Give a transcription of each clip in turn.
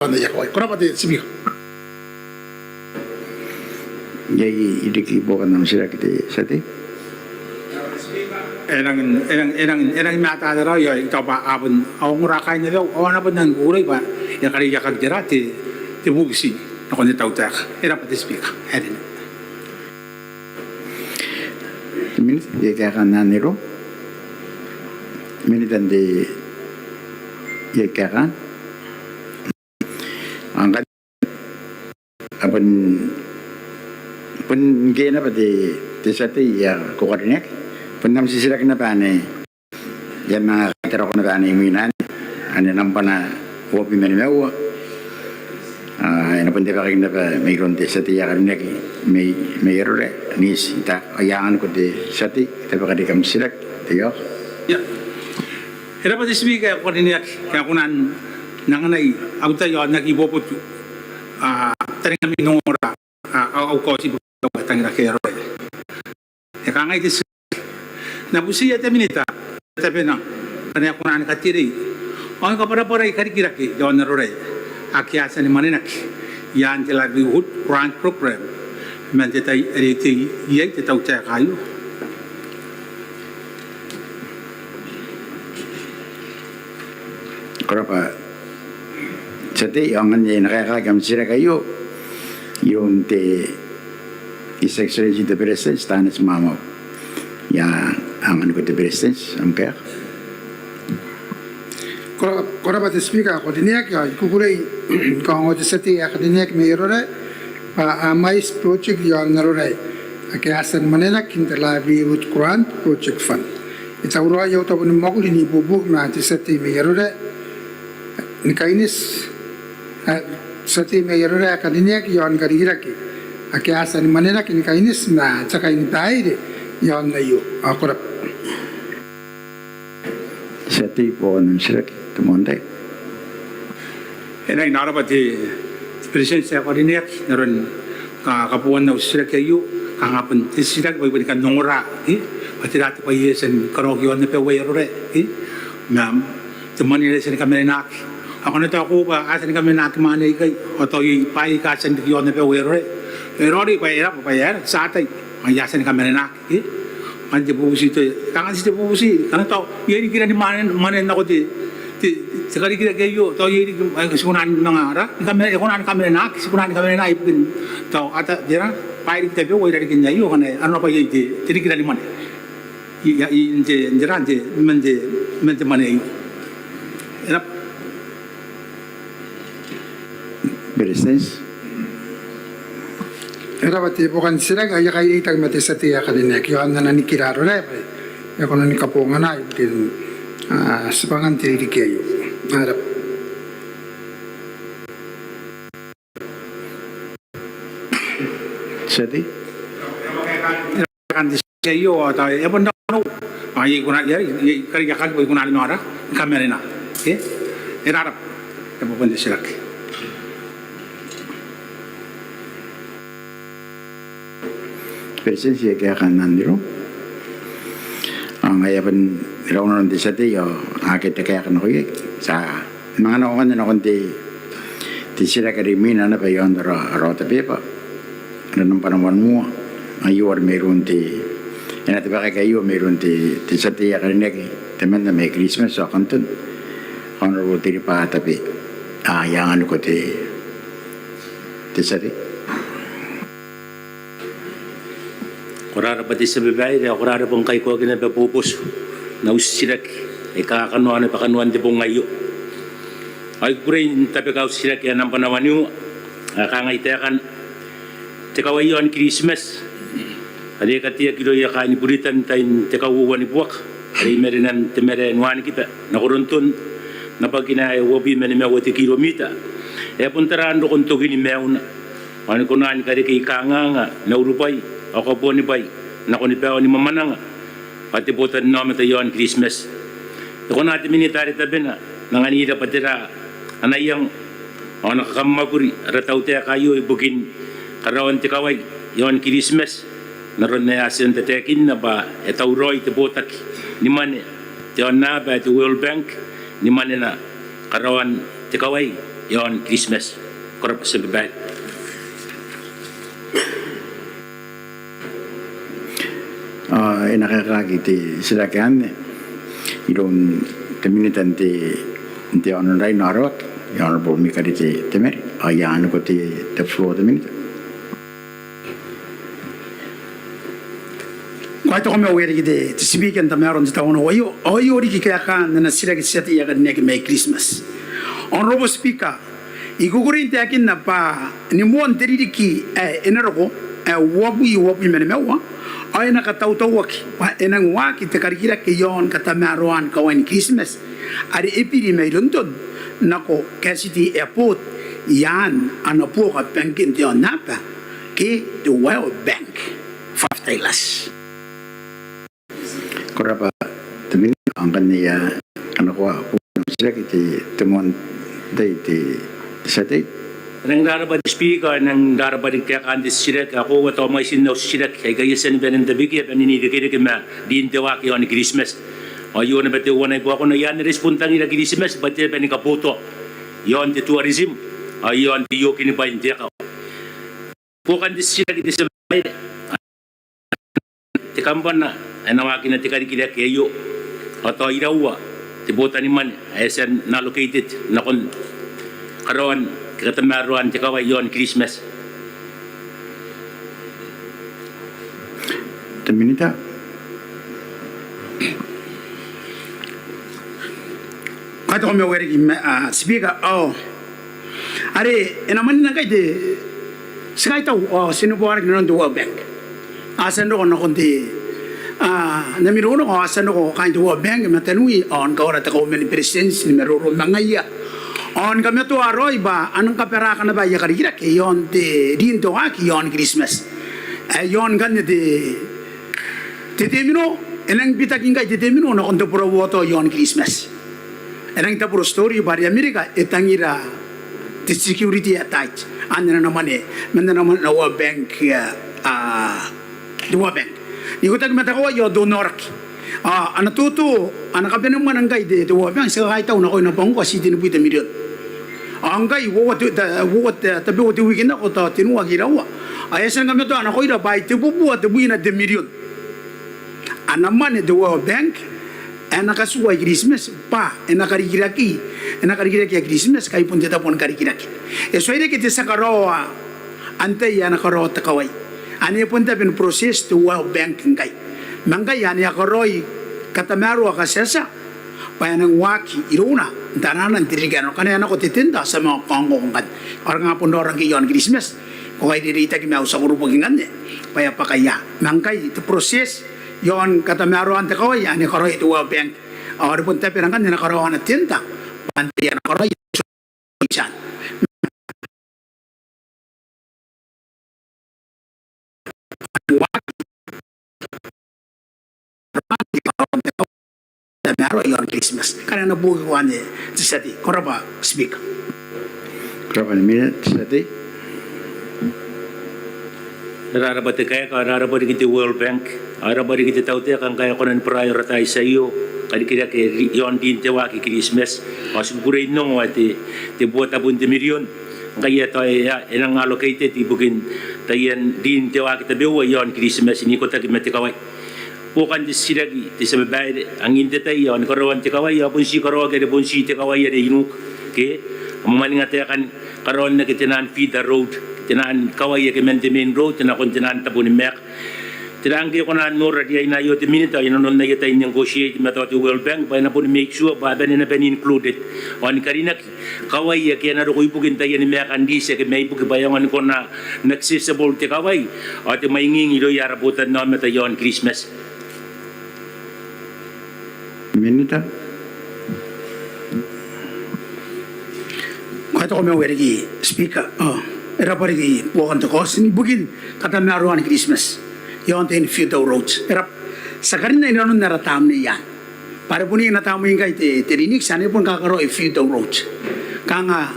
Anda ya koi. Kora pati sibika. Yai idiki bukan nam sila kita sati. Erang mata ada raya ito pa apun awang rakay na daw awan apun nang gulay pa yakari yakag jara ti bugisi ako ni tautak era pati speak edin Minit dia kaya naniro. Minit ande ya kaya angkat apun pun gena pati sati ya koordinat. Pernah sisira kena pane, yang mana kita rakuna pane minan, ane nampak na wopi meni mewa, ane pun dia pakai kena pa migron te sati ya karena ki meirore nis ita ayangan ko te sati tapi pakai kam sirak te yo. ya era pati speak ako ni kaya kunan nanganay ako tayo nagibopot taring kami nungora ako ko si batang rakero ya kangay tis Nabusi at minita, tapi na, kanya ko na katiri. Ang kapara-para ikarikiraki, yawan na roray. Akyasa ni Maninak, yan tila Livelihood Grant Program. Mantitay eriti iyay titaw tayo kayo. Kenapa? Sati yang ane nakakagam sila kayo, yung te isexual interpretation stanis mama. Ya, ang ko te presence ang kaya. Kora pati speaker ako diniyak ya kukulay kung ako sati ya diniyak may erore pa mais project yon narore akiasan manena kinta livelihood grant project fund ita uro ayaw tabo ni makul ni bubuk na ti sati may erore ni kainis sati may erore ka diniyak yon karigiraki akiasan manena kin kainis na tsaka ni taide yon na yu akora Sati po ng sila tumonday. Era inara pati presensya ko rin niyak naron kapuan na usira kayo kangapon tisirag bay balikan nongora pati dati pa yesen karogyon na pewero re ma'am tumani na sin kami nak ako na ako pa asan kami nak manay kay o to pai ka san yon na pewero re pero ri pa era sa atay mayasan kami nak Mandi bubusi itu, kangen sih bubusi, karena tau, ya ini kira di mana aku sekali kira kayu, tau ya ini sekunan nangara, kami nak, sekunan kami nak ibu tau, ada jera, pakai kita bewa dari kinya yo, karena anu apa ya itu, jadi kira di mana, ya ini jera mende mana itu, enak. Business. Era pati bukan sila kaya kaya itag mati sa tiya kadinek yon na ni kiraro re ya kono ni kapunga na itin sepangan tiri kayo harap Sati. Kan di kayo atau ya pun dah ay kuna ya kari yakal boy kuna nora kamera na era harap ya pun di silak Presensi kaya kan nandiro. Ang ayapan ilaw di sati yo akit kaya kan koy sa mga nakuha na kundi ti sila karimin na pa yon rota pepa. Ano panaman mo ayuar meron ti ina tiba kayo meron ti sati ya karinek temen na may Christmas so kantun. Honorable ti pa tapi yang ano ko ti sati. Kurara pati sa bibay, kurara pong kay ko ginapapupos na usirak, ikakanuan at pakanuan di pong ngayo. Ay kurin tapi ka usirak yan ang panawan nyo, kangaytakan, tikawayon Christmas, adi katiya kilo yakan iburitan tayo tikawuwan ni buwak, adi merinan timerenuan kita, nakuruntun, napag kinawabi manimawati kilomita, e puntaraan do kung tugin ni meuna, ano kunan ka di kay kanganga, naurupay, ako po ni bay, nako ni Pao ni Mamanang, pati po tayo naman tayo ang Christmas. Ako natin minitari tabi na, nanganira patira, anayang, ako nakakamaguri, rataw tayo kayo, ibukin, karawan ti kaway, yon Christmas, naroon na yasin tatekin na ba, etaw roy, tibotak, ni mani, tiyon na ba, ti World Bank, ni mani na, karawan ti kaway, yon Christmas. Korap sa bibay. Nakakakiti sila kan ilong communitan ti onoray narot the honorable Mikari ti temer ayan ko ti the floor the minute. Quite a way to speak and the Maron town. Oh, you kaya na sila seti ya neck May Christmas. Honorable Speaker, igugurin takin na pa ni mo ang tiridiki enero wabi menemewa ay nakatautawak pa enang waki te karikira ke yon katamaruan kawan Christmas ari epiri may lundon nako City Airport yan anapo ka pengkin ti napa ke the World Bank 5 dollars. Korapa temin ang kaniya ano ko sila kiti temon day ti sati Nang darabad speaker, nang darabad kaya kandis sirak, ako wato may sinaw sirak, kaya kaya sa nibenan tabigi, paninigakita kima, din tawak yon Christmas. O yun na ba tiwanay ko ako na yan, respondan nila Christmas, ba't yan panikaputo? Yon ti tourism, o yon ti yokin pa hindi ako. Pukan dis sirak iti sa bayan, ti kampan na, ay nawakin na ti karikila kayo, o to irawa, ti buta ni man, ay sa na-located, nakon, karoon, katamaruan ti kaway yon Christmas. teminita Quite a way speaker. Oh, are enaman na kay de sakay taw sinubukan ng World Bank. Asan do na kundi namiro no asan do kain World Bank matanui on kawra ta ko men presence ni meruro mangaya. On kami to aroy ba anong kapera ka na ba ya karikira ke yon de din to ki yon Christmas. Yon gan de Tetemino enang bitaking kay tetemino na kondo pro woto yon Christmas. Enang ta pro story bari Amerika etangira the security attack anda naman manda naman na World Bank the World Bank. Iko tag mata ko yo donorki. Anatuto anakaben naman ang kay de World Bank sa kahit taw na ko na pangko si tinubuita milyon. Ang kay what tabi what weekend ako ta tinuwa girawa. Ayasan kami to anako ira bay tibubuat tibuina de milyon. Anaman the World Bank nakasuway Christmas pa nakarikiraki Christmas kay punta tapon karikiraki. So ide kiti sa karoa antay nakaro takaway. Ani punta bin process to World Bank kay. Mangkay ani akaroy katamaro akasesa payanang waki iruna dananan tirigano kanaya nako titinda sa mga kongkongan orang nga puno orang kiyon Christmas ko kay dirita kimao sa grupo kingan paya pakaya mangkay to process yon katamaro ante kaway ani karoy to World Bank or punta pirangan na karoy na tinta pantiyan karoy isan Tamaro yon Christmas kana nabuhi ko ani sati koraba speak korapa ni minute sati Nararabat kaya ka, nararabat kiti World Bank, nararabat kiti taute kang kaya ko nang prioritize sa iyo, kaya kaya yon din tewa ki Christmas, kasi buray nung ti buat abun ti milyon, kaya tayo inang allocated ibugin tayan din tewa kita bewa yon Christmas ini ko tagi matikaway. Bukan di siragi ti sa babae ang hindi tayo yon karoon ti kaway apun si karoon kaya pun si ti kaway ada inuk, okay? Mamalinga tayo kan karoon na kitinan feeder road. Tinaan kaway ke main road tinakon tinaan tabu ni mek tinaan ke kona nora dia ina yo minute ina non na yata negotiate meta to World Bank ba na pun make sure ba ben na ben included on karina kaway ke na ro ibugin tayo ni mek andi se ke may bugi bayangan ko na accessible te kaway at may nging ilo yara butan na meta yon Christmas minute Kato ko may werigi speaker era parigi bukan to kos ni bugin kata naruan Christmas yon ten feudal roads era sakarin na inonon naratam ni yan para puni natam yung kay terinik sana pun kakaro feudal roads kanga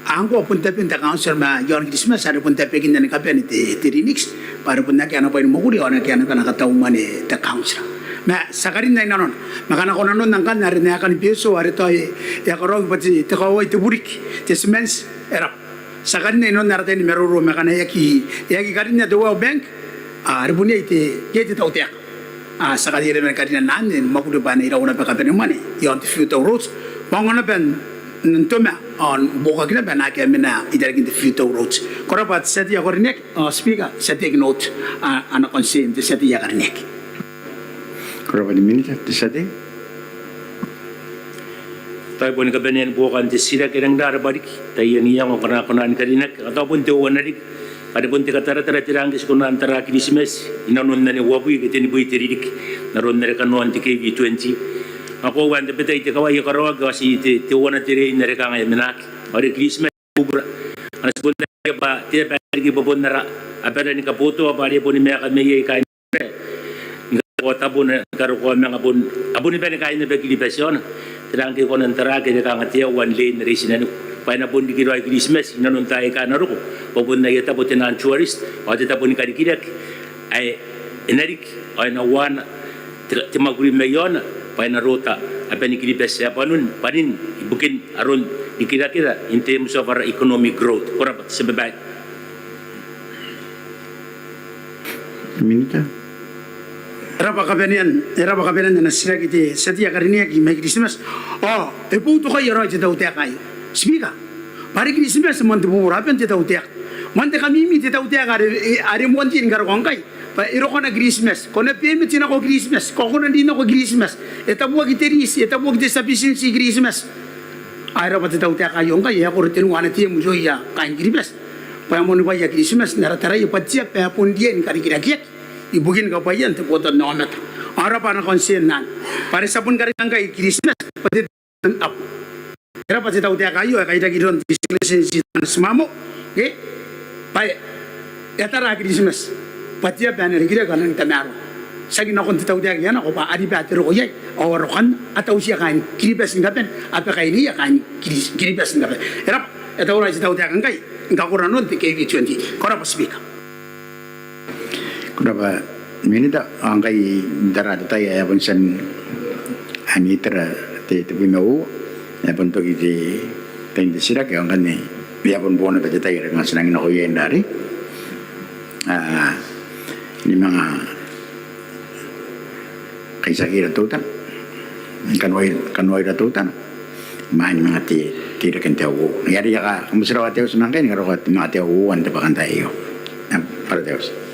angko pun tapin ta council ma yon Christmas sana pun tapin na kapian ni terinik para pun na kaya na pa yung mukuli o na kaya na nakataw man ta council na sakarin na inonon makana ko nanon nang kan narin na kan piso ari to ya karog pati ta kawai to burik tesmens Erap. Sa kanina ino narating meruro mekana yaki kanina the World Bank ribunia ite kete tau tek. Sa kanina men kanina nanin makudu bana ira una peka pen mani yon the future roads. Pangona ben ntoma on boka kina ben ake mena ida the future roads. Korapat seti ya korinek speaker seti note ana consent seti ya korinek. Kurang pada minit di sate. Tayo po nagkabanyan po kan sila kinang darabadik. Tayo niya kung kanakunaan ka rin ataupun tiyawan na rin. Ada pun tika tara-tara tirangkis kung naantara kinismes. Inanon na ni wabuy kiti ni buhay tiridik. Naroon na rin kanuan ti KV20. Ako wanda betay ti kaway karawag kasi tiyawan na tiri na rin kangay minak. Ori kinismes bubra. Anas po na ba tiya pa rin kibabon na ra. Apera ni kaputo apari po ni mea kamay kain. Kota pun karo ko mga abun ni ben kain na bagilipasyon tirang ki ko nantara ke ka ngatia one lane reason pa na pun dikiro ay Christmas nanon tay ka na ro pabun na yata putin an tourist o ta pun ka dikidak ay enerik ay na one timaguri mayon pa na rota apa ni kilipas ya panun panin ibukin aron dikira-kira in terms of our economic growth korap sebabay Minit. Erapa kabenan na sila kiti setia karinia ki may Christmas. Puto kayo ro iti tautek kayo. Speaker. Pari Christmas man ti pumurapen ti tautek. Man ti kami mi ti tautek ari mo tin karo kongkay. Pa iro ko na Christmas. Ko na pemi tin ako Christmas. Ko na din ako Christmas. Etabuag iti ris, etabuag ti sufficiency Christmas. Ayra pa ti tautek kayo kay ako ritin wana ti mo joya kain Christmas. Pa mo ni ya Christmas naratara yu patsia pa pun dien kari kirakiat. Ibugin ka pa yan, tiputan na omet. Ara pa na konsen nan. Pare sa pun karing kay Christmas, pati up. Kaya pati tau tiya kayo, kaya dagi doon, si semamo. Okay? Pare, yatara Christmas. Pati ya banner, kira ka nang tamaro. Sa ginakon titaw tiya yan, ako pa, ari pa atiro ko yay. Awarokan, ataw siya kain, kiribas ng gapen. Apa kain niya, kain kiribas ng gapen. Kaya itaw na si tau tiya kay, ngakura nun, ti KV20. Kora pa speaker. Kuraba minit ang kay darada tayo ay pun san anitra te pinau ay pun to iti tindi sira kaya ang kani biya pun buwan na tayo nga sinangin ako yan dari ni mga kaisakira tutan kanway ratutan mahan mga tira kan tawo yari ka kamusira ka tayo sunang kayo nga mga tawo ang tapakan tayo para tayo.